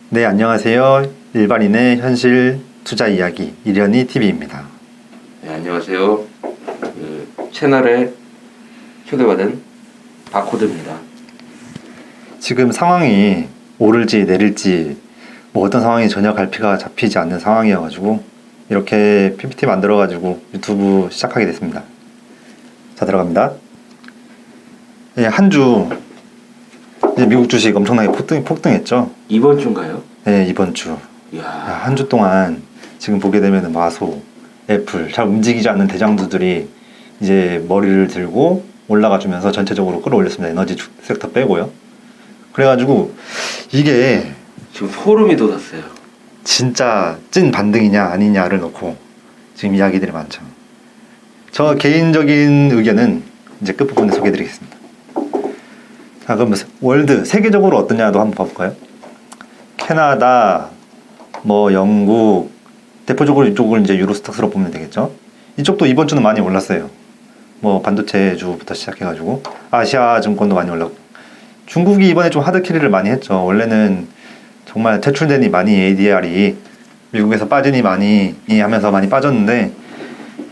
네, 안녕하세요. 일반인의 현실 투자 이야기 이련희 TV입니다. 네, 안녕하세요. 채널에 초대받은 바코드입니다. 지금 상황이 오를지 내릴지 뭐 어떤 상황이 전혀 갈피가 잡히지 않는 상황이어가지고 이렇게 PPT 만들어가지고 유튜브 시작하게 됐습니다. 자, 들어갑니다. 네, 한 주 미국 주식 엄청나게 폭등했죠. 이번 주인가요? 네, 이번 주. 이야. 한 주 동안 지금 보게 되면 마소, 애플 잘 움직이지 않는 대장주들이 이제 머리를 들고 올라가 주면서 전체적으로 끌어올렸습니다. 에너지 섹터 빼고요. 그래가지고 이게 지금 소름이 돋았어요. 진짜 찐 반등이냐 아니냐를 놓고 지금 이야기들이 많죠. 저 개인적인 의견은 이제 끝부분에 소개해드리겠습니다. 자, 그럼 월드 세계적으로 어떠냐도 한번 봐볼까요? 캐나다, 뭐 영국, 대표적으로 이쪽을 이제 유로스탁스로 보면 되겠죠. 이쪽도 이번 주는 많이 올랐어요. 뭐 반도체주부터 시작해가지고 아시아 증권도 많이 올랐고, 중국이 이번에 좀 하드캐리를 많이 했죠. 원래는 정말 퇴출되니 많이 ADR이 미국에서 빠지니 많이 하면서 많이 빠졌는데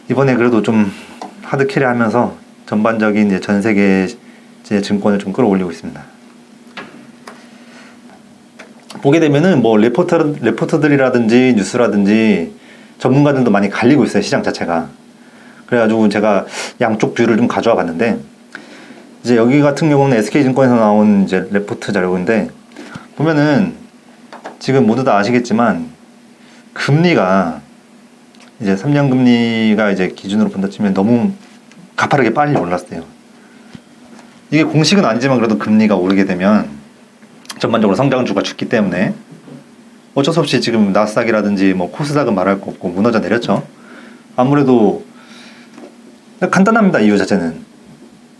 이번에 그래도 좀 하드캐리 하면서 전반적인 이제 전 세계 이제 증권을 좀 끌어올리고 있습니다. 보게 되면은 뭐 레포트들이라든지 뉴스라든지 전문가들도 많이 갈리고 있어요, 시장 자체가. 그래가지고 제가 양쪽 뷰를 좀 가져와 봤는데, 이제 여기 같은 경우는 SK증권에서 나온 이제 레포트 자료인데, 보면은 지금 모두 다 아시겠지만 금리가 이제 3년 금리가 이제 기준으로 본다 치면 너무 가파르게 빨리 올랐어요. 이게 공식은 아니지만 그래도 금리가 오르게 되면 전반적으로 성장주가 죽기 때문에 어쩔 수 없이 지금 나스닥이라든지 뭐 코스닥은 말할 거 없고 무너져 내렸죠. 아무래도 간단합니다. 이유 자체는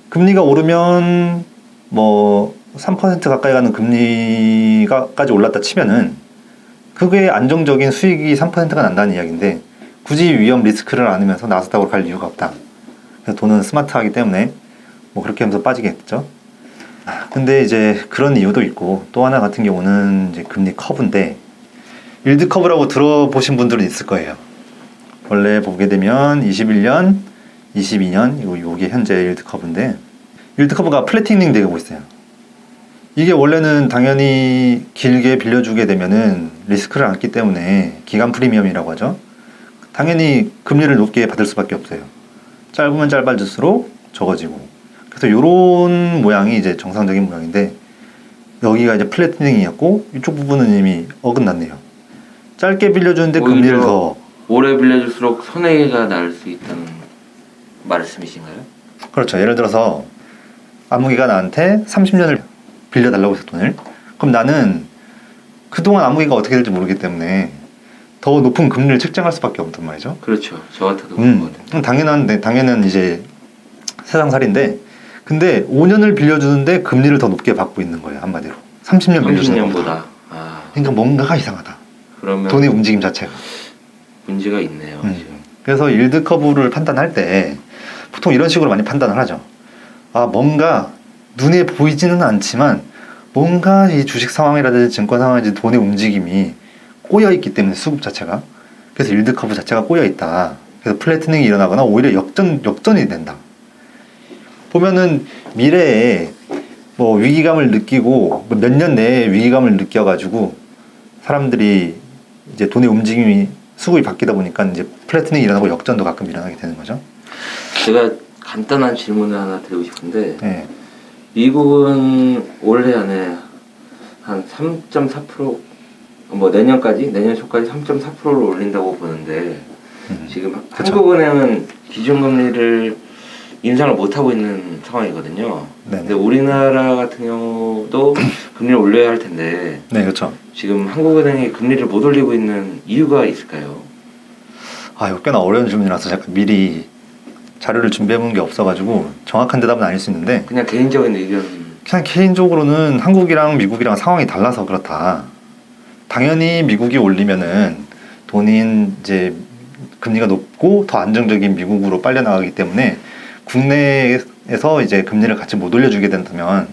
금리가 오르면 뭐 3% 가까이 가는 금리가까지 올랐다 치면은 그게 안정적인 수익이 3%가 난다는 이야기인데, 굳이 위험 리스크를 안으면서 나스닥으로 갈 이유가 없다. 그래서 돈은 스마트하기 때문에 뭐 그렇게 하면서 빠지겠죠. 근데 이제 그런 이유도 있고, 또 하나 같은 경우는 이제 금리 커브인데, 일드 커브라고 들어보신 분들은 있을 거예요. 원래 보게 되면 21년, 22년 요게 현재 일드 커브인데, 일드 커브가 플래티닝 되고 있어요. 이게 원래는 당연히 길게 빌려주게 되면은 리스크를 안기 때문에 기간 프리미엄이라고 하죠. 당연히 금리를 높게 받을 수밖에 없어요. 짧으면 짧아질수록 적어지고. 그래서 요런 모양이 이제 정상적인 모양인데, 여기가 이제 플래티닝이었고 이쪽 부분은 이미 어긋났네요. 짧게 빌려주는데 금리를 더 오래 빌려줄수록 손해가 날 수 있다는 말씀이신가요? 그렇죠. 예를 들어서 아무개가 나한테 30년을 빌려달라고 해서 돈을, 그럼 나는 그동안 아무개가 어떻게 될지 모르기 때문에 더 높은 금리를 책정할 수밖에 없단 말이죠. 그렇죠. 저 같아도 그렇거든요. 당연한 이제 세상살인데, 근데 5년을 빌려주는데 금리를 더 높게 받고 있는 거예요. 한마디로 30년 빌려주는 것보다. 그러니까 뭔가가 이상하다. 그러면 돈의 움직임 자체가 문제가 있네요. 지금. 그래서 일드 커브를 판단할 때 보통 이런 식으로 많이 판단을 하죠. 뭔가 눈에 보이지는 않지만 뭔가 이 주식 상황이라든지 증권 상황이라든지 돈의 움직임이 꼬여있기 때문에, 수급 자체가. 그래서 일드 커브 자체가 꼬여있다. 그래서 플래티닝이 일어나거나 오히려 역전이 된다. 보면은 미래에 뭐 위기감을 느끼고 몇 년 내에 위기감을 느껴가지고 사람들이 이제 돈의 움직임이 수급이 바뀌다 보니까 이제 플래티닝이 일어나고 역전도 가끔 일어나게 되는 거죠. 제가 간단한 질문을 하나 드리고 싶은데, 네. 미국은 올해 안에 한 3.4%, 뭐 내년 초까지 3.4%를 올린다고 보는데, 지금 그쵸. 한국은행은 기준금리를 인상을 못하고 있는 상황이거든요. 네네. 근데 우리나라 같은 경우도 금리를 올려야 할 텐데, 네, 그렇죠. 지금 한국은행이 금리를 못 올리고 있는 이유가 있을까요? 이거 꽤나 어려운 질문이라서 제가 미리 자료를 준비해본 게 없어가지고 정확한 대답은 아닐 수 있는데, 그냥 개인적인 의견. 그냥 개인적으로는 한국이랑 미국이랑 상황이 달라서 그렇다. 당연히 미국이 올리면은 돈인 이제 금리가 높고 더 안정적인 미국으로 빨려 나가기 때문에 국내에서 이제 금리를 같이 못 올려주게 된다면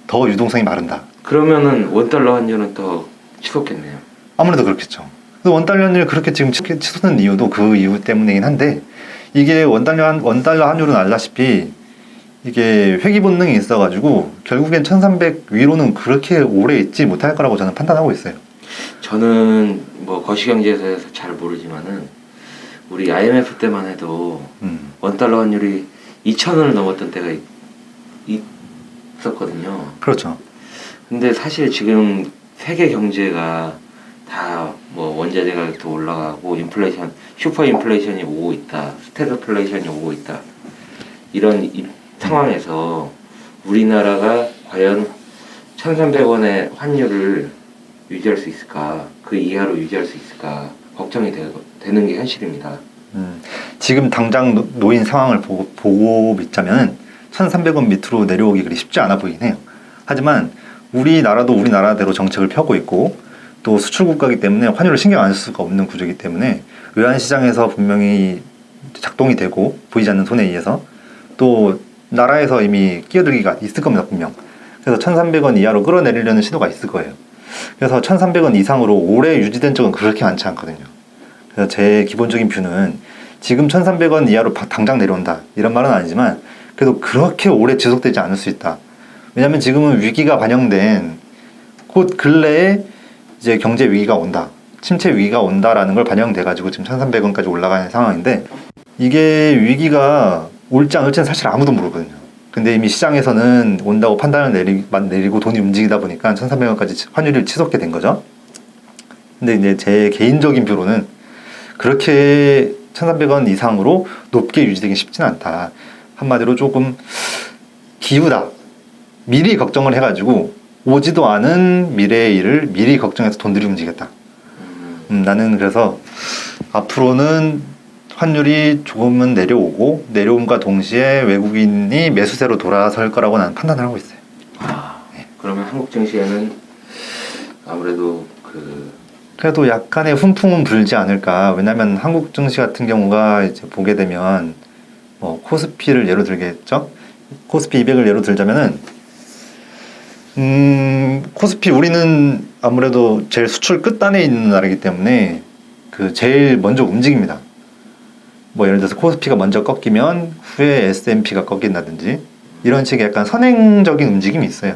더 유동성이 마른다. 그러면은 원달러 환율은 더 치솟겠네요. 아무래도 그렇겠죠. 그래서 원달러 환율이 그렇게 지금 치솟는 이유도 그 이유 때문이긴 한데 이게 원달러 환율은 알다시피 이게 회귀 본능이 있어가지고 결국엔 1300 위로는 그렇게 오래 있지 못할 거라고 저는 판단하고 있어요. 저는 뭐 거시경제에서 잘 모르지만은 우리 IMF 때만 해도 원달러 환율이 2,000원을 넘었던 때가 있었거든요. 그렇죠. 근데 사실 지금 세계 경제가 다 뭐 원자재 가격도 올라가고 인플레이션, 슈퍼 인플레이션이 오고 있다, 스태그플레이션이 오고 있다 이런 상황에서 우리나라가 과연 1,300원의 환율을 유지할 수 있을까, 그 이하로 유지할 수 있을까 걱정이 되는 게 현실입니다. 지금 당장 놓인 상황을 보고 믿자면 1,300원 밑으로 내려오기 그리 쉽지 않아 보이긴 해요. 하지만 우리나라도 우리나라대로 정책을 펴고 있고 또 수출 국가이기 때문에 환율을 신경 안 쓸 수가 없는 구조이기 때문에 외환시장에서 분명히 작동이 되고 보이지 않는 손에 의해서 또 나라에서 이미 끼어들기가 있을 겁니다, 분명. 그래서 1,300원 이하로 끌어내리려는 시도가 있을 거예요. 그래서 1,300원 이상으로 오래 유지된 적은 그렇게 많지 않거든요. 그래서 제 기본적인 뷰는 지금 1,300원 이하로 당장 내려온다 이런 말은 아니지만 그래도 그렇게 오래 지속되지 않을 수 있다. 왜냐하면 지금은 위기가 반영된 곧 근래에 이제 경제 위기가 온다, 침체 위기가 온다라는 걸 반영돼 가지고 지금 1,300원까지 올라가는 상황인데 이게 위기가 올지 안 올지는 사실 아무도 모르거든요. 근데 이미 시장에서는 온다고 판단을 내리고 돈이 움직이다 보니까 1,300원까지 환율이 치솟게 된 거죠. 근데 이제 제 개인적인 뷰로는 그렇게 1,300원 이상으로 높게 유지되기 쉽지는 않다. 한마디로 조금 기우다. 미리 걱정을 해가지고 오지도 않은 미래의 일을 미리 걱정해서 돈들이 움직였다. 나는 그래서 앞으로는 환율이 조금은 내려오고 내려옴과 동시에 외국인이 매수세로 돌아설 거라고 나는 판단을 하고 있어요. 네. 그러면 한국 증시에는 아무래도 그래도 약간의 훈풍은 불지 않을까. 왜냐하면 한국 증시 같은 경우가 이제 보게 되면 뭐 코스피를 예로 들겠죠. 코스피 200을 예로 들자면은 코스피 우리는 아무래도 제일 수출 끝단에 있는 나라이기 때문에 그 제일 먼저 움직입니다. 뭐 예를 들어서 코스피가 먼저 꺾이면 후에 S&P가 꺾인다든지 이런 식의 약간 선행적인 움직임이 있어요.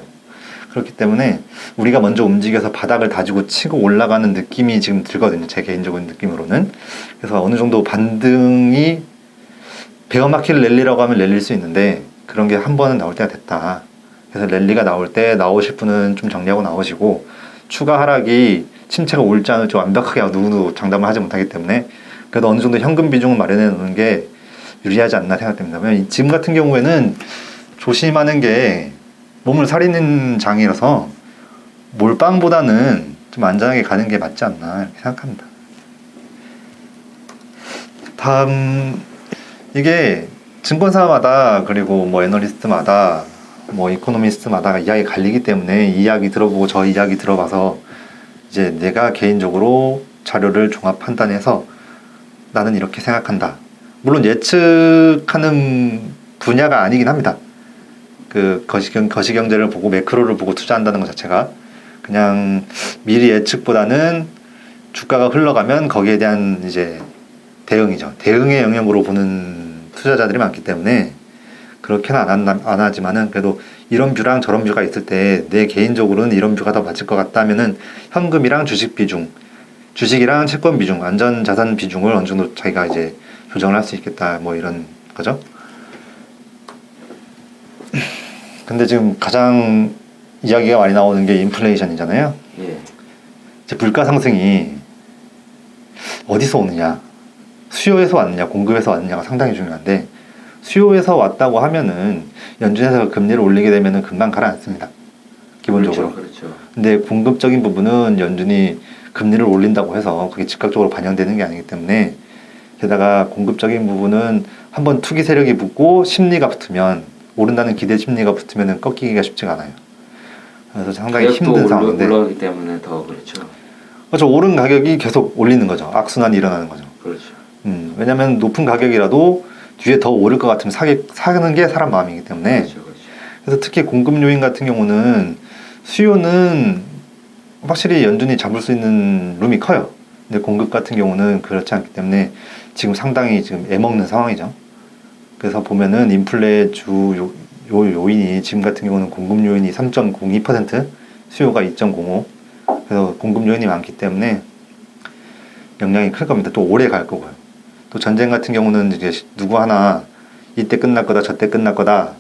그렇기 때문에 우리가 먼저 움직여서 바닥을 다지고 치고 올라가는 느낌이 지금 들거든요. 제 개인적인 느낌으로는. 그래서 어느 정도 반등이 베어마켓 랠리라고 하면 랠리일 수 있는데 그런 게 한 번은 나올 때가 됐다. 그래서 랠리가 나올 때 나오실 분은 좀 정리하고 나오시고 추가 하락이 침체가 올지 안 올지 완벽하게 누구도 장담을 하지 못하기 때문에 그래도 어느 정도 현금 비중을 마련해 놓는 게 유리하지 않나 생각됩니다. 왜냐면 지금 같은 경우에는 조심하는 게 몸을 사리는 장이라서 몰빵보다는 좀 안전하게 가는 게 맞지 않나 이렇게 생각합니다. 다음 이게 증권사마다 그리고 뭐 애널리스트마다 뭐 이코노미스트마다 이야기 갈리기 때문에 이 이야기 들어보고 저 이야기 들어봐서 이제 내가 개인적으로 자료를 종합 판단해서 나는 이렇게 생각한다. 물론 예측하는 분야가 아니긴 합니다. 그 거시경제를 보고 매크로를 보고 투자한다는 것 자체가 그냥 미리 예측보다는 주가가 흘러가면 거기에 대한 이제 대응이죠. 대응의 영역으로 보는 투자자들이 많기 때문에 그렇게는 안 하지만은 그래도 이런 뷰랑 저런 뷰가 있을 때 내 개인적으로는 이런 뷰가 더 맞을 것 같다면은 현금이랑 주식 비중, 주식이랑 채권 비중, 안전 자산 비중을 어느 정도 자기가 이제 조정을 할 수 있겠다 뭐 이런 거죠. 근데 지금 가장 이야기가 많이 나오는 게 인플레이션이잖아요. 예. 이제 물가 상승이 어디서 오느냐, 수요에서 왔느냐, 공급에서 왔느냐가 상당히 중요한데 수요에서 왔다고 하면은 연준에서 금리를 올리게 되면은 금방 가라앉습니다. 기본적으로. 그렇죠. 근데 공급적인 부분은 연준이 금리를 올린다고 해서 그게 즉각적으로 반영되는 게 아니기 때문에 게다가 공급적인 부분은 한번 투기 세력이 붙고 심리가 붙으면 오른다는 기대 심리가 붙으면은 꺾이기가 쉽지가 않아요. 그래서 상당히 힘든 상황인데 올라가기 때문에 더 그렇죠. 그렇죠. 오른 가격이 계속 올리는 거죠. 악순환이 일어나는 거죠. 그렇죠. 왜냐하면 높은 가격이라도 뒤에 더 오를 것 같으면 사는 게 사람 마음이기 때문에 그렇죠, 그렇죠. 그래서 특히 공급 요인 같은 경우는 수요는 확실히 연준이 잡을 수 있는 룸이 커요. 근데 공급 같은 경우는 그렇지 않기 때문에 지금 상당히 지금 애먹는 상황이죠. 그래서 보면은 인플레 주 요인이 지금 같은 경우는 공급 요인이 3.02%, 수요가 2.05. 그래서 공급 요인이 많기 때문에 영향이 클 겁니다. 또 오래 갈 거고요. 또 전쟁 같은 경우는 이제 누구 하나 이때 끝날 거다, 저때 끝날 거다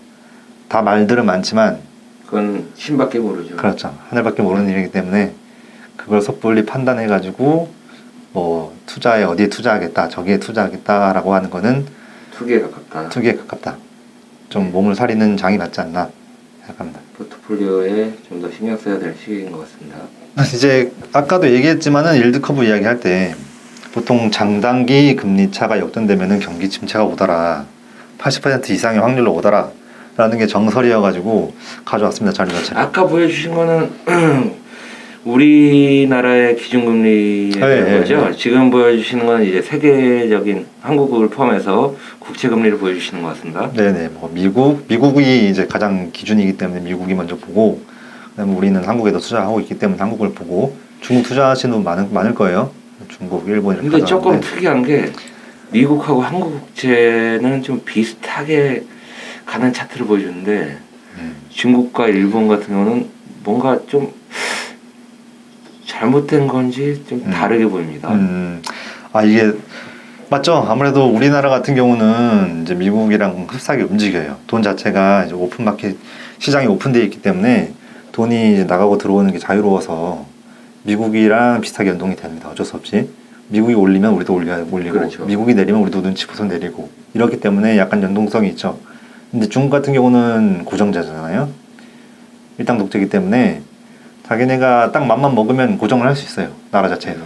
다 말들은 많지만 그건 신밖에 모르죠. 그렇죠. 하늘밖에 모르는 일이기 때문에 그걸 섣불리 판단해가지고 뭐 투자에 어디에 투자하겠다, 저기에 투자하겠다라고 하는 거는 투기에 가깝다. 투기에 가깝다. 좀 몸을 사리는 장이 맞지 않나 생각합니다. 포트폴리오에 좀 더 신경 써야 될 시기인 것 같습니다. 이제 아까도 얘기했지만은 일드 커브 이야기할 때 보통 장단기 금리 차가 역전되면은 경기 침체가 오더라. 80% 이상의 확률로 오더라. 라는 게 정설이어가지고 가져왔습니다. 자료 자체를. 아까 보여주신 거는 우리나라의 기준금리에 대한 거죠. 지금 보여주시는 건 이제 세계적인 한국을 포함해서 국채금리를 보여주시는 것 같습니다. 네네. 뭐 미국이 이제 가장 기준이기 때문에 미국이 먼저 보고, 그다음에 우리는 한국에도 투자하고 있기 때문에 한국을 보고, 중국 투자하시는 분 많을 거예요. 중국, 일본 이렇게. 근데 조금 특이한 게 미국하고 한국 국채는 좀 비슷하게 가는 차트를 보여주는데 중국과 일본 같은 경우는 뭔가 좀 잘못된 건지 좀 다르게 보입니다. 이게 맞죠. 아무래도 우리나라 같은 경우는 이제 미국이랑 흡사하게 움직여요. 돈 자체가 이제 오픈 마켓 시장이 오픈되어 있기 때문에 돈이 이제 나가고 들어오는 게 자유로워서 미국이랑 비슷하게 연동이 됩니다. 어쩔 수 없이. 미국이 올리면 우리도 올리고, 그렇죠. 미국이 내리면 우리도 눈치 보서 내리고, 이렇기 때문에 약간 연동성이 있죠. 근데 중국 같은 경우는 고정제잖아요. 일당 독재이기 때문에 자기네가 딱 맘만 먹으면 고정을 할 수 있어요. 나라 자체에서.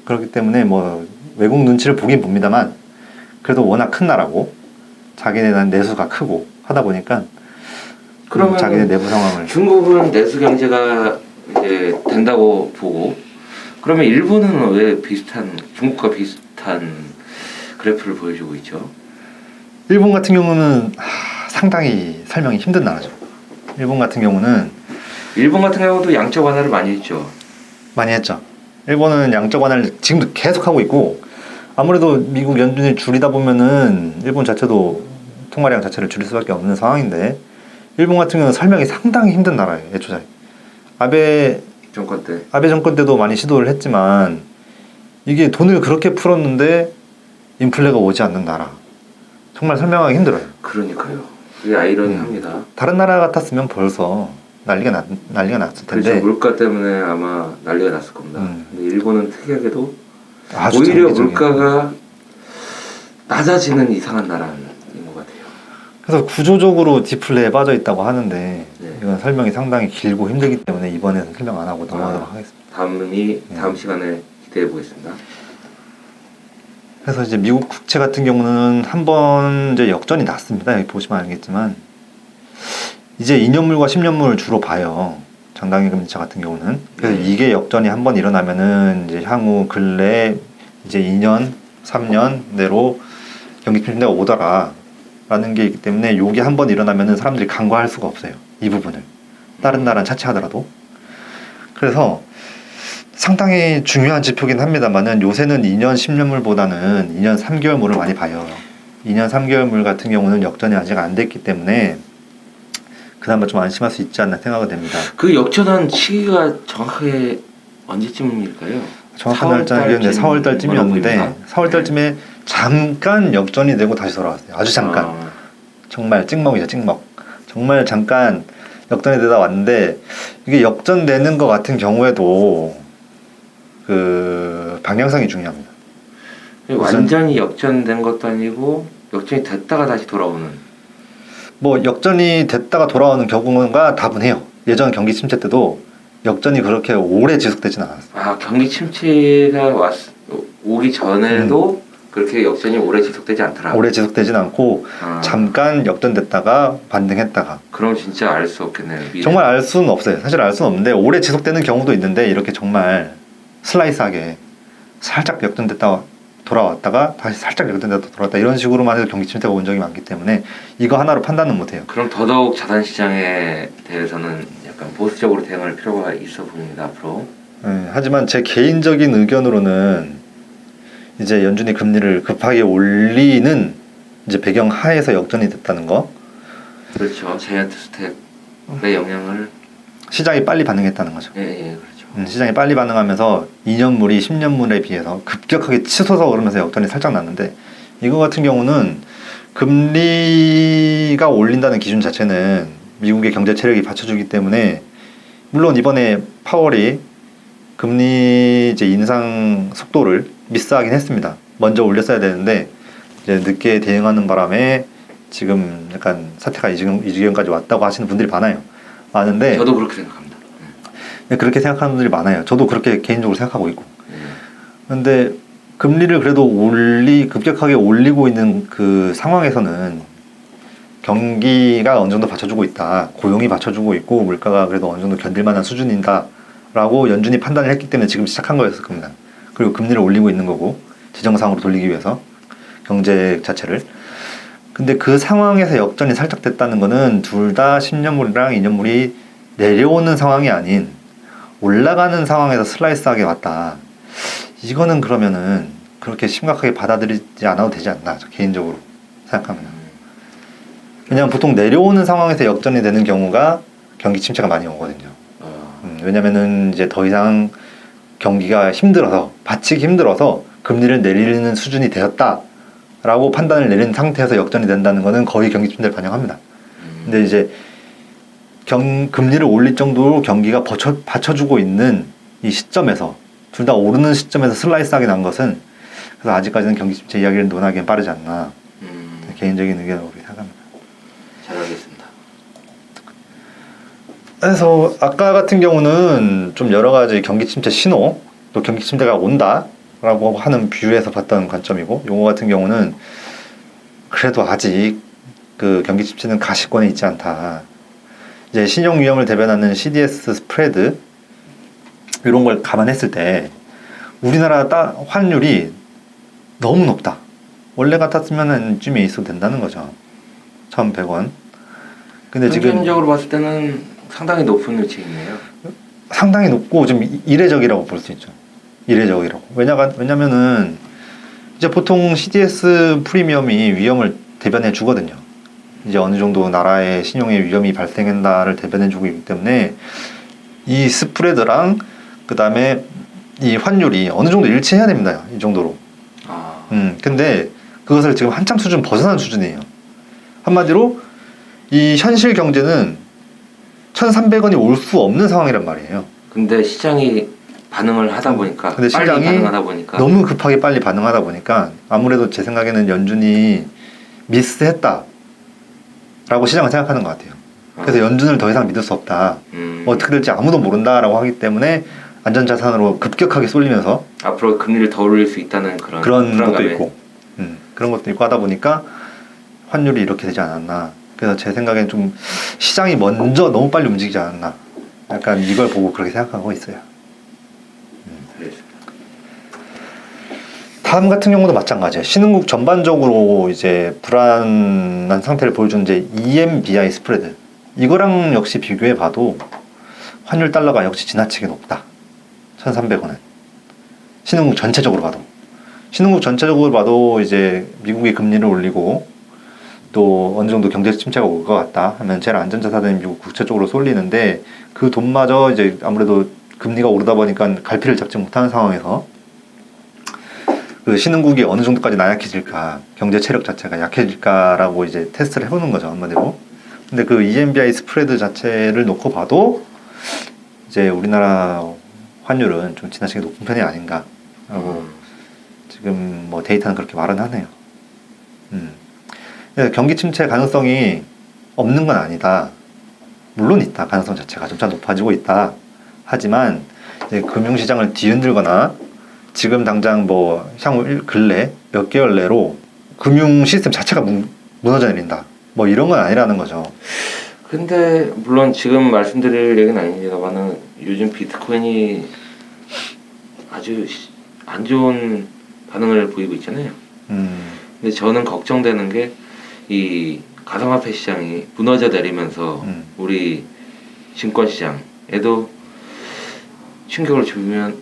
그렇기 때문에 뭐 외국 눈치를 보긴 봅니다만 그래도 워낙 큰 나라고 자기네 내수가 크고 하다 보니까 그러면 자기네 내부 상황을 중국은 내수 경제가 이제 된다고 보고 그러면 일본은 왜 중국과 비슷한 그래프를 보여주고 있죠? 일본 같은 경우는 상당히 설명이 힘든 나라죠. 일본 같은 경우도 양적 완화를 많이 했죠. 많이 했죠. 일본은 양적 완화를 지금도 계속 하고 있고 아무래도 미국 연준이 줄이다 보면은 일본 자체도 통화량 자체를 줄일 수밖에 없는 상황인데 일본 같은 경우는 설명이 상당히 힘든 나라예요. 애초에 아베 정권 때도 많이 시도를 했지만 이게 돈을 그렇게 풀었는데 인플레가 오지 않는 나라. 정말 설명하기 힘들어요. 그러니까요. 그게 아이러니합니다. 다른 나라 같았으면 벌써 난리가 났을 텐데. 그렇죠. 물가 때문에 아마 난리가 났을 겁니다. 근데 일본은 특이하게도 아주 오히려 장기적인. 물가가 낮아지는 이상한 나라인 것 같아요. 그래서 구조적으로 디플레에 빠져 있다고 하는데 네. 이건 설명이 상당히 길고 힘들기 때문에 이번에는 설명 안 하고 넘어가도록 하겠습니다. 다음 시간에 기대해 보겠습니다. 그래서 이제 미국 국채 같은 경우는 한번 이제 역전이 났습니다. 여기 보시면 알겠지만 이제 2년물과 10년물 주로 봐요. 장단기 금리차 같은 경우는. 그래서 이게 역전이 한번 일어나면은 이제 향후 근래 이제 2년, 3년 내로 경기 침체가 오더라라는 게 있기 때문에 요게 한번 일어나면은 사람들이 간과할 수가 없어요. 이 부분을. 다른 나라는 차치하더라도. 그래서 상당히 중요한 지표긴 합니다만은 요새는 2년 10년물보다는 2년 3개월물을 많이 봐요. 2년 3개월물 같은 경우는 역전이 아직 안 됐기 때문에 그나마 좀 안심할 수 있지 않나 생각이 됩니다. 그 역전한 시기가 정확하게 언제쯤일까요? 정확한 날짜는 4월달쯤이었는데 4월달쯤에 잠깐 역전이 되고 다시 돌아왔어요. 아주 잠깐. 정말 찍먹이죠, 찍먹. 정말 잠깐 역전이 되다 왔는데 이게 역전되는 것 같은 경우에도 그 방향성이 중요합니다. 완전히 역전된 것도 아니고 역전이 됐다가 다시 돌아오는. 뭐 역전이 됐다가 돌아오는 경우가 다분해요. 예전 경기 침체 때도 역전이 그렇게 오래 지속되진 않았어요. 경기 침체가 오기 전에도 그렇게 역전이 오래 지속되지 않더라. 오래 지속되진 않고 잠깐 역전됐다가 반등했다가. 그럼 진짜 알 수 없겠네요. 미래. 정말 알 수는 없어요. 사실 알 수는 없는데 오래 지속되는 경우도 있는데 이렇게 정말 슬라이스하게 살짝 역전됐다가 돌아왔다가 다시 살짝 역전됐다 돌아왔다 이런 식으로만 해도 경기 침체가 온 적이 많기 때문에 이거 하나로 판단은 못해요. 그럼 더더욱 자산 시장에 대해서는 약간 보수적으로 대응할 필요가 있어 보입니다 앞으로. 하지만 제 개인적인 의견으로는 이제 연준이 금리를 급하게 올리는 이제 배경 하에서 역전이 됐다는 거, 그렇죠. 자이언트 스텝의 영향을 시장이 빨리 반응했다는 거죠. 예, 그렇죠. 시장이 빨리 반응하면서 2년물이 10년물에 비해서 급격하게 치솟아 오르면서 역전이 살짝 났는데 이거 같은 경우는 금리가 올린다는 기준 자체는 미국의 경제 체력이 받쳐주기 때문에 물론 이번에 파월이 금리 이제 인상 속도를 미스하긴 했습니다. 먼저 올렸어야 되는데 이제 늦게 대응하는 바람에 지금 약간 사태가 이 지경까지 왔다고 하시는 분들이 많은데 저도 그렇게 생각합니다. 그렇게 생각하는 분들이 많아요. 저도 그렇게 개인적으로 생각하고 있고. 그런데 금리를 그래도 급격하게 올리고 있는 그 상황에서는 경기가 어느 정도 받쳐주고 있다. 고용이 받쳐주고 있고 물가가 그래도 어느 정도 견딜 만한 수준이다. 라고 연준이 판단을 했기 때문에 지금 시작한 거였을 겁니다. 그리고 금리를 올리고 있는 거고 지정상으로 돌리기 위해서 경제 자체를. 근데 그 상황에서 역전이 살짝 됐다는 거는 둘 다 10년물이랑 2년물이 내려오는 상황이 아닌 올라가는 상황에서 슬라이스하게 왔다. 이거는 그러면은 그렇게 심각하게 받아들이지 않아도 되지 않나, 저 개인적으로 생각합니다. 왜냐하면 보통 내려오는 상황에서 역전이 되는 경우가 경기 침체가 많이 오거든요. 왜냐면은 이제 더 이상 경기가 힘들어서, 받치기 힘들어서 금리를 내리는 수준이 되었다라고 판단을 내린 상태에서 역전이 된다는 거는 거의 경기 침체를 반영합니다. 근데 이제 금리를 올릴 정도로 경기가 받쳐주고 있는 이 시점에서 둘 다 오르는 시점에서 슬라이스하게 난 것은 그래서 아직까지는 경기 침체 이야기를 논하기엔 빠르지 않나 개인적인 의견으로 생각합니다. 잘 알겠습니다. 그래서 아까 같은 경우는 좀 여러 가지 경기 침체 신호 또 경기 침체가 온다라고 하는 뷰에서 봤던 관점이고 요거 같은 경우는 그래도 아직 그 경기 침체는 가시권에 있지 않다. 이제 신용 위험을 대변하는 CDS 스프레드 이런 걸 감안했을 때 우리나라 환율이 너무 높다. 원래 같았으면 이쯤에 있어도 된다는 거죠. 1,100원. 근데 지금 평균적으로 봤을 때는 상당히 높은 위치에 있네요. 상당히 높고 좀 이례적이라고 볼 수 있죠. 이례적이라고. 왜냐면은 이제 보통 CDS 프리미엄이 위험을 대변해 주거든요. 이제 어느 정도 나라의 신용에 위험이 발생한다를 대변해 주고 있기 때문에 이 스프레드랑 그 다음에 이 환율이 어느 정도 일치해야 됩니다. 이 정도로. 근데 그것을 지금 한참 수준 벗어난 수준이에요. 한마디로 이 현실 경제는 1,300원이 올 수 없는 상황이란 말이에요. 근데 시장이 반응을 하다 보니까 근데 빨리 시장이 반응하다 보니까 너무 급하게 빨리 반응하다 보니까 아무래도 제 생각에는 연준이 미스했다 라고 시장은 생각하는 것 같아요. 그래서 연준을 더 이상 믿을 수 없다. 어떻게 될지 아무도 모른다라고 하기 때문에 안전자산으로 급격하게 쏠리면서 앞으로 금리를 더 올릴 수 있다는 그런 것도 불안감에. 있고 그런 것도 있고 하다 보니까 환율이 이렇게 되지 않았나. 그래서 제 생각엔 좀 시장이 먼저 너무 빨리 움직이지 않았나. 약간 이걸 보고 그렇게 생각하고 있어요. 다음 같은 경우도 마찬가지예요. 신흥국 전반적으로 이제 불안한 상태를 보여주는 이제 EMBI 스프레드. 이거랑 역시 비교해 봐도 환율 달러가 역시 지나치게 높다. 1,300원은. 신흥국 전체적으로 봐도. 신흥국 전체적으로 봐도 이제 미국이 금리를 올리고 또 어느 정도 경제 침체가 올 것 같다 하면 제일 안전자산인 미국 국채 쪽으로 쏠리는데 그 돈마저 이제 아무래도 금리가 오르다 보니까 갈피를 잡지 못하는 상황에서 그 신흥국이 어느 정도까지 나약해질까, 경제 체력 자체가 약해질까라고 이제 테스트를 해보는 거죠, 한마디로. 근데 그 EMBI 스프레드 자체를 놓고 봐도 이제 우리나라 환율은 좀 지나치게 높은 편이 아닌가 하고 지금 뭐 데이터는 그렇게 말은 하네요. 경기 침체 가능성이 없는 건 아니다. 물론 있다. 가능성 자체가 점차 높아지고 있다. 하지만 이제 금융시장을 뒤흔들거나 지금 당장 뭐 향후 근래 몇 개월 내로 금융 시스템 자체가 무너져 내린다. 뭐 이런 건 아니라는 거죠. 근데 물론 지금 말씀드릴 얘기는 아닙니다만은 요즘 비트코인이 아주 안 좋은 반응을 보이고 있잖아요. 근데 저는 걱정되는 게 이 가상화폐 시장이 무너져 내리면서 우리 증권 시장에도 충격을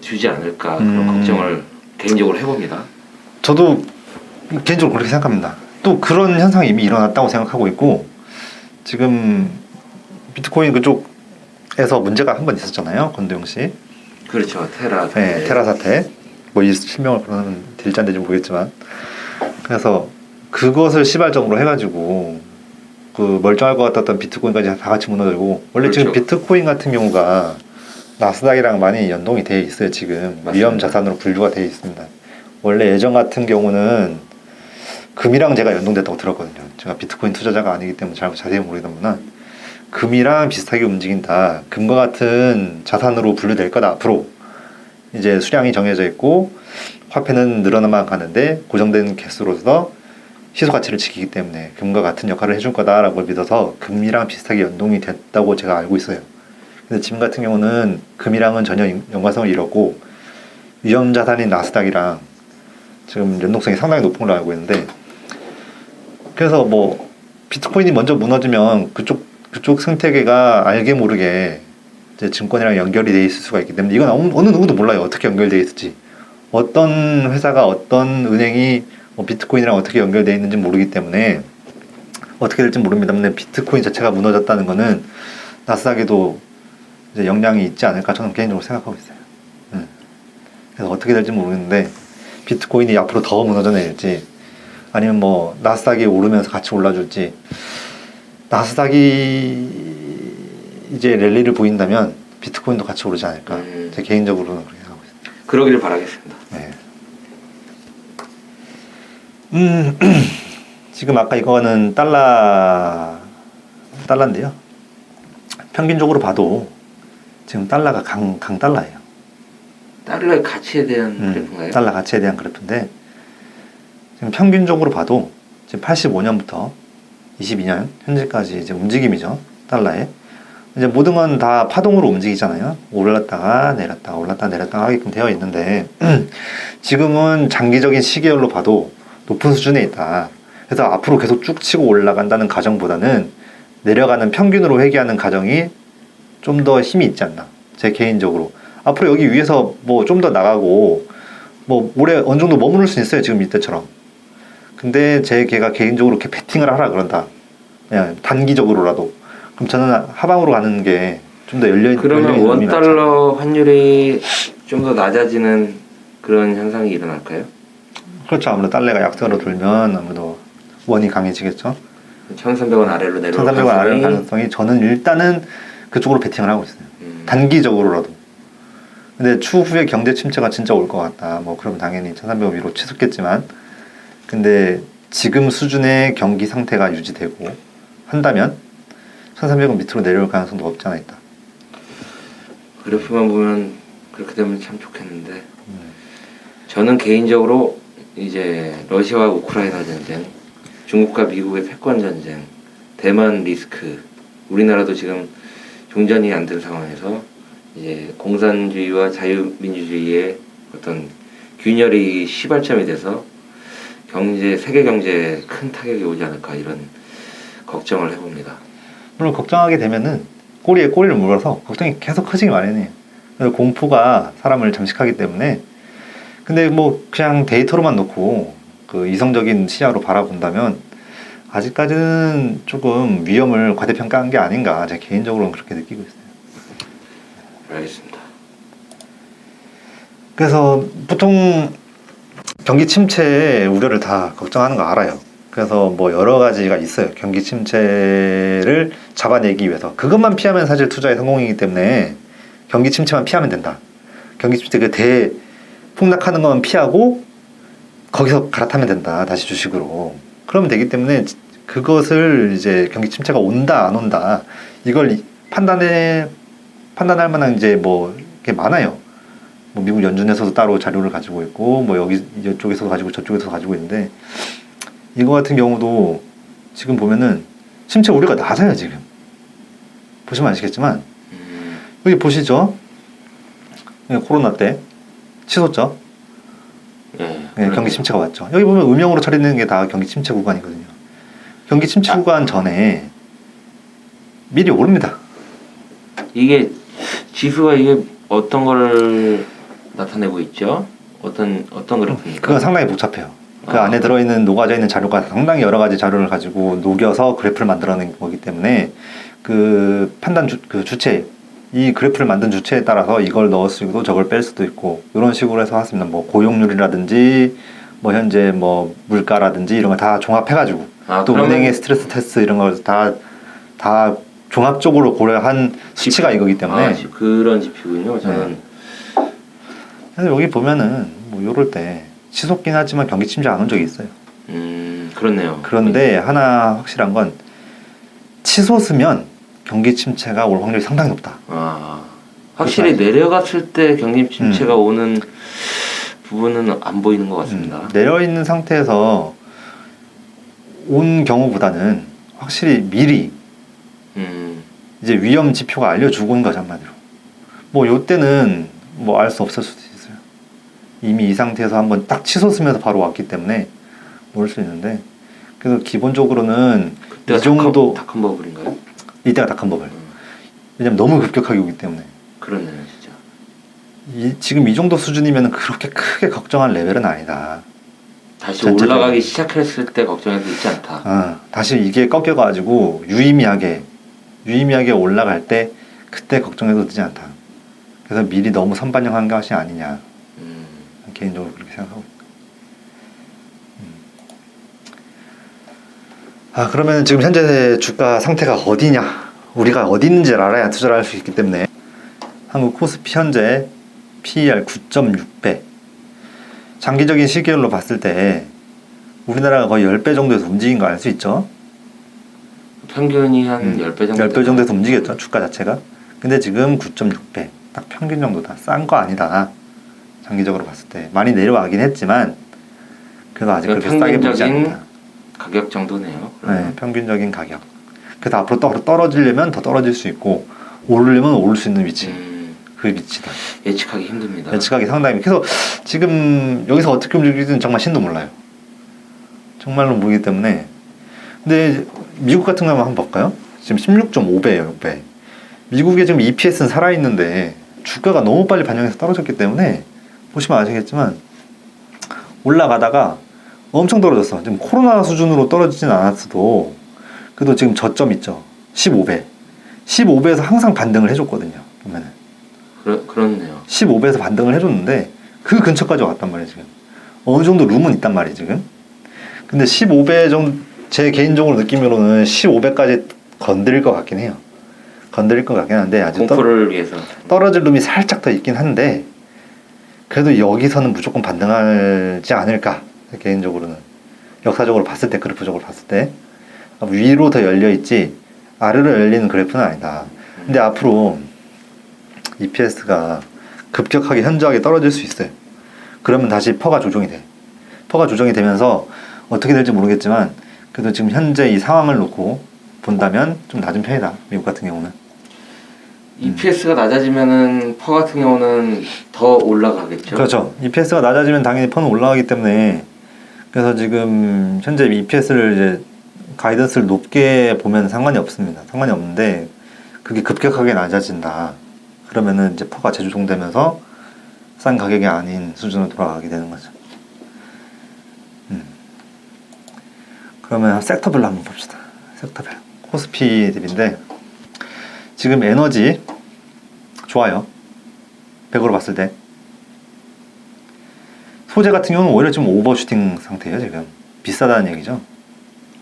주지 않을까 그런 걱정을 개인적으로 해봅니다. 저도 개인적으로 그렇게 생각합니다. 또 그런 현상이 이미 일어났다고 생각하고 있고, 지금 비트코인 그쪽에서 문제가 한 번 있었잖아요, 권도영 씨. 그렇죠. 테라. 네, 테라 사태. 뭐 이 실명을 그러면 될지 안 될지 모르겠지만, 그래서 그것을 시발점으로 해가지고 그 멀쩡할 것 같았던 비트코인까지 다 같이 무너지고, 원래 그렇죠. 지금 비트코인 같은 경우가 나스닥이랑 많이 연동이 되어 있어요. 지금 맞습니다. 위험 자산으로 분류가 되어 있습니다. 원래 예전 같은 경우는 금이랑 제가 연동됐다고 들었거든요. 제가 비트코인 투자자가 아니기 때문에 잘 자세히 모르겠구나. 금이랑 비슷하게 움직인다. 금과 같은 자산으로 분류될 거다. 앞으로 이제 수량이 정해져 있고 화폐는 늘어나만 가는데 고정된 개수로서 시소 가치를 지키기 때문에 금과 같은 역할을 해줄 거다라고 믿어서 금이랑 비슷하게 연동이 됐다고 제가 알고 있어요. 근데 지금 같은 경우는 금이랑은 전혀 연관성을 잃었고 위험 자산인 나스닥이랑 지금 연동성이 상당히 높은 걸로 알고 있는데, 그래서 뭐 비트코인이 먼저 무너지면 그쪽 생태계가 알게 모르게 이제 증권이랑 연결이 돼 있을 수가 있기 때문에, 이건 어느 누구도 몰라요. 어떻게 연결돼 있을지, 어떤 회사가 어떤 은행이 뭐 비트코인이랑 어떻게 연결돼 있는지 모르기 때문에 어떻게 될지 모릅니다만, 비트코인 자체가 무너졌다는 거는 나스닥에도 이제 영향이 있지 않을까 저는 개인적으로 생각하고 있어요. 그래서 어떻게 될지 모르겠는데 비트코인이 앞으로 더 무너져 내릴지 아니면 뭐 나스닥이 오르면서 같이 올라줄지, 나스닥이 이제 랠리를 보인다면 비트코인도 같이 오르지 않을까. 제 개인적으로는 그렇게 생각하고 있습니다. 그러기를 바라겠습니다. 네. 지금 아까 이거는 달러인데요. 평균적으로 봐도 지금 달러가 강달러예요. 달러의 가치에 대한 그래프인가요? 달러 가치에 대한 그래프인데, 지금 평균적으로 봐도 지금 85년부터 22년 현재까지 이제 움직임이죠. 달러에. 이제 모든 건 다 파동으로 움직이잖아요. 올랐다가 내렸다가 올랐다가 내렸다가 하게끔 되어 있는데 지금은 장기적인 시계열로 봐도 높은 수준에 있다. 그래서 앞으로 계속 쭉 치고 올라간다는 가정보다는 내려가는 평균으로 회귀하는 가정이 좀 더 힘이 있지 않나. 제 개인적으로. 앞으로 여기 위에서 뭐 좀 더 나가고 뭐 올해 어느 정도 머무를 수 있어요. 지금 이때처럼. 근데 제가 개인적으로 이렇게 베팅을 하라 그런다. 그냥 단기적으로라도. 그럼 저는 하방으로 가는 게 좀 더 열려있는. 그러면 원달러 환율이 좀 더 낮아지는 그런 현상이 일어날까요? 그렇죠. 아무래도 달러가 약세로 돌면 아무래도 원이 강해지겠죠. 1,300원 아래로 내려올 1,300원 아래로 가능성이, 저는 일단은 그쪽으로 베팅을 하고 있어요. 단기적으로라도. 근데 추후에 경제 침체가 진짜 올 것 같다. 뭐 그럼 당연히 1,300원 위로 치솟겠지만, 근데 지금 수준의 경기 상태가 유지되고 한다면 1,300원 밑으로 내려올 가능성도 없지 않아 있다. 그래프만 보면 그렇게 되면 참 좋겠는데 저는 개인적으로 이제 러시아와 우크라이나 전쟁, 중국과 미국의 패권 전쟁, 대만 리스크, 우리나라도 지금 종전이 안 된 상황에서 이제 공산주의와 자유민주주의의 어떤 균열이 시발점이 돼서 세계 경제에 큰 타격이 오지 않을까, 이런 걱정을 해봅니다. 물론 걱정하게 되면은 꼬리에 꼬리를 물어서 걱정이 계속 커지기 마련이에요. 그래서 공포가 사람을 잠식하기 때문에. 근데 뭐 그냥 데이터로만 놓고 그 이성적인 시야로 바라본다면 아직까지는 조금 위험을 과대평가한 게 아닌가, 제 개인적으로는 그렇게 느끼고 있어요. 알겠습니다. 그래서 보통 경기 침체의 우려를 다 걱정하는 거 알아요. 그래서 뭐 여러 가지가 있어요. 경기 침체를 잡아내기 위해서. 그것만 피하면 사실 투자의 성공이기 때문에 경기 침체만 피하면 된다. 경기 침체 그 대폭락하는 것만 피하고 거기서 갈아타면 된다. 다시 주식으로. 그러면 되기 때문에 그것을 이제 경기 침체가 온다 안 온다 이걸 판단할 만한 이제 뭐 게 많아요. 뭐 미국 연준에서도 따로 자료를 가지고 있고 뭐 이쪽에서도 가지고 저쪽에서도 가지고 있는데, 이거 같은 경우도 지금 보면은 침체 우려가 낮아요. 지금 보시면 아시겠지만 여기 보시죠. 코로나 때 치솟죠. 네. 네, 경기 침체가 왔죠. 여기 보면 음영으로 처리되는 게 다 경기 침체 구간이거든요. 경기 침체 구간 전에 미리 오릅니다. 이게 지수가 이게 어떤 거를 나타내고 있죠? 어떤 그래프입니까? 그건 상당히 복잡해요. 그 아. 안에 들어있는 녹아져 있는 자료가 상당히 여러 가지 자료를 가지고 녹여서 그래프를 만들어낸 거기 때문에 그 판단 그 주체, 이 그래프를 만든 주체에 따라서 이걸 넣을 수도 있고 저걸 뺄 수도 있고 이런 식으로 해서 했습니다. 뭐 고용률이라든지 뭐 현재 뭐 물가라든지 이런 걸 다 종합해가지고 또 그러면 은행의 스트레스 테스트 이런 걸 다 종합적으로 고려한 수치가 이거기 때문에 그런 지표군요. 저는 그래서 여기 보면은 뭐 요럴 때 치솟긴 하지만 경기 침체 안 온 적이 있어요. 그렇네요. 그런데 하나 확실한 건 치솟으면 경기 침체가 올 확률이 상당히 높다. 확실히 내려갔을 때 경기 침체가 오는 부분은 안 보이는 것 같습니다. 내려 있는 상태에서 온 경우보다는 확실히 미리 이제 위험 지표가 알려주고 온 거죠, 한마디로. 뭐 요때는 뭐 알 수 없을 수도 있어요. 이미 이 상태에서 한번 딱 치솟으면서 바로 왔기 때문에 모를 수 있는데, 그래서 기본적으로는 이 정도 닥한 버블인가요? 이때가 닥한 버블. 왜냐면 너무 급격하게 오기 때문에. 그렇네요, 진짜. 지금 이 정도 수준이면 그렇게 크게 걱정할 레벨은 아니다. 다시 전체적으로. 올라가기 시작했을 때 걱정해도 있지 않다. 다시 이게 꺾여가지고 유의미하게 올라갈 때 그때 걱정해도 되지 않다. 그래서 미리 너무 선반영한 것이 아니냐. 개인적으로 그렇게 생각하고 있습니다. 그러면 지금 현재 주가 상태가 어디냐? 우리가 어디 있는지를 알아야 투자를 할 수 있기 때문에 한국 코스피 현재 PER 9.6배. 장기적인 시계열로 봤을 때 우리나라가 거의 10배 정도에서 움직인 거 알 수 있죠? 평균이 한 10배 정도. 10배 정도에서 움직였죠, 주가 자체가. 근데 지금 9.6배. 딱 평균 정도다. 싼 거 아니다. 장기적으로 봤을 때. 많이 내려가긴 했지만 그래도 아직 그렇게 싸게 보이지 않는다. 가격 정도네요. 네, 평균적인 가격. 그래서 앞으로 떨어지려면 더 떨어질 수 있고 오르려면 오를 수 있는 위치. 그 위치다. 예측하기 힘듭니다. 예측하기 상당히. 그래서 지금 여기서 어떻게 움직일지는 정말 신도 몰라요. 정말로 모르기 때문에. 근데 미국 같은 거 한번 볼까요? 지금 16.5배예요, 6배. 미국의 지금 EPS는 살아있는데 주가가 너무 빨리 반영해서 떨어졌기 때문에 보시면 아시겠지만 올라가다가 엄청 떨어졌어. 지금 코로나 수준으로 떨어지진 않았어도 그래도 지금 저점 있죠. 15배. 15배에서 항상 반등을 해줬거든요. 보면은. 그렇네요. 15배에서 반등을 해줬는데 그 근처까지 왔단 말이에요, 지금. 어느 정도 룸은 있단 말이에요, 지금. 근데 15배 정도, 제 개인적으로 느낌으로는 15배까지 건드릴 것 같긴 해요. 건드릴 것 같긴 한데 아직 공포를 위해서 떨어질 룸이 살짝 더 있긴 한데 그래도 여기서는 무조건 반등하지 않을까, 개인적으로는. 역사적으로 봤을 때, 그래프적으로 봤을 때 위로 더 열려있지 아래로 열리는 그래프는 아니다. 근데 앞으로 EPS가 급격하게 현저하게 떨어질 수 있어요. 그러면 다시 퍼가 조정이 돼. 퍼가 조정이 되면서 어떻게 될지 모르겠지만 그래도 지금 현재 이 상황을 놓고 본다면 좀 낮은 편이다, 미국 같은 경우는. EPS가 낮아지면은 퍼 같은 경우는 더 올라가겠죠. 그렇죠. EPS가 낮아지면 당연히 퍼는 올라가기 때문에 그래서 지금 현재 EPS를 이제 가이던스를 높게 보면 상관이 없습니다. 상관이 없는데 그게 급격하게 낮아진다. 그러면은 이제 퍼가 재조정되면서 싼 가격이 아닌 수준으로 돌아가게 되는 거죠. 그러면 섹터별로 한번 봅시다. 섹터별. 코스피들인데 지금 에너지 좋아요. 100으로 봤을 때. 소재 같은 경우는 오히려 좀 오버슈팅 상태예요, 지금. 비싸다는 얘기죠.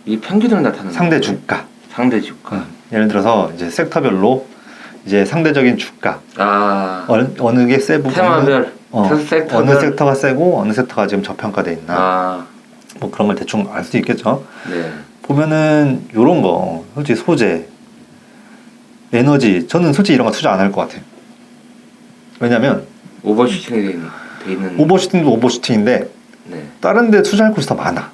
이 평균을 나타내는 상대 주가. 상대 주가. 예를 들어서 이제 섹터별로 이제 상대적인 주가. 어느 게 세 부분. 테마별. 섹터별. 어느 섹터가 세고 어느 섹터가 지금 저평가돼 있나. 뭐 그런 걸 대충 알 수 있겠죠. 네. 보면은 요런 거, 솔직히 소재, 에너지, 저는 솔직히 이런 거 투자 안 할 것 같아요. 왜냐면 오버슈팅이 돼 있는. 오버슈팅도 오버슈팅인데 네. 다른 데 투자할 곳이 더 많아.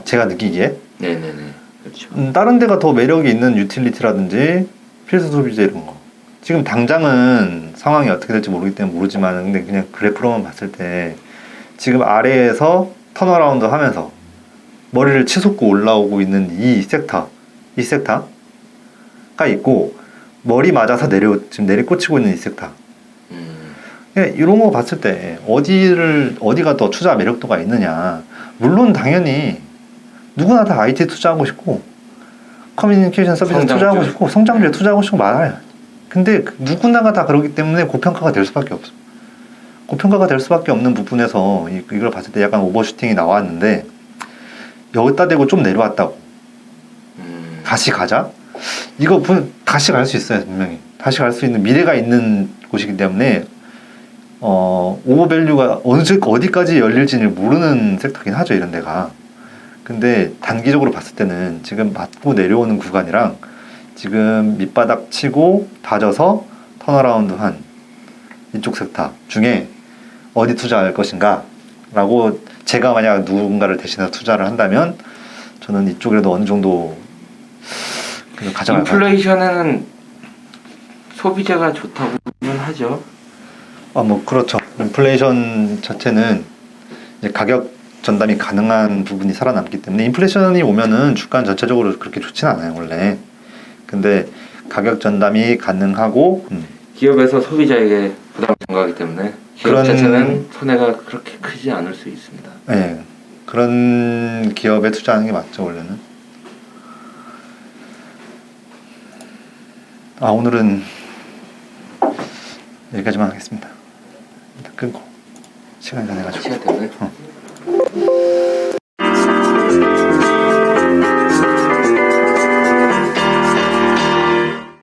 제가 느끼기에. 네네네. 그렇죠. 다른 데가 더 매력이 있는 유틸리티라든지 필수 소비재 이런 거. 지금 당장은 상황이 어떻게 될지 모르기 때문에 모르지만 근데 그냥 그래프로만 봤을 때 지금 아래에서 턴어라운드 하면서 머리를 치솟고 올라오고 있는 이 섹터가 있고, 머리 맞아서 지금 내리꽂히고 있는 이 섹터. 예, 이런 거 봤을 때 어디가 더 투자 매력도가 있느냐. 물론 당연히 누구나 다 IT 투자하고 싶고 커뮤니케이션 서비스 성장주. 투자하고 싶고 성장주에 투자하고 싶고 많아요. 근데 누구나가 다 그러기 때문에 고평가가 될 수밖에 없어. 고평가가 될 수밖에 없는 부분에서 이걸 봤을 때 약간 오버슈팅이 나왔는데, 여기다 대고 좀 내려왔다고 다시 가자? 이거 다시 갈 수 있어요. 분명히 다시 갈 수 있는 미래가 있는 곳이기 때문에 오버밸류가 어디까지 열릴지는 모르는 섹터긴 하죠, 이런 데가. 근데 단기적으로 봤을 때는 지금 맞고 내려오는 구간이랑 지금 밑바닥 치고 다져서 턴어라운드 한 이쪽 섹터 중에 어디 투자할 것인가 라고, 제가 만약 누군가를 대신해서 투자를 한다면 저는 이쪽이라도 어느 정도 가져갈 것 같아요. 인플레이션에는 소비자가 좋다고는 하죠. 뭐 그렇죠. 인플레이션 자체는 이제 가격 전담이 가능한 부분이 살아남기 때문에, 인플레이션이 오면은 주가는 전체적으로 그렇게 좋진 않아요, 원래. 근데 가격 전담이 가능하고 기업에서 소비자에게 부담을 전가하기 때문에 기업 자체는 손해가 그렇게 크지 않을 수 있습니다. 네, 그런 기업에 투자하는 게 맞죠, 원래는. 오늘은 여기까지만 하겠습니다. 일단 끊고 시간이 다 돼가지고. 시간 때문에.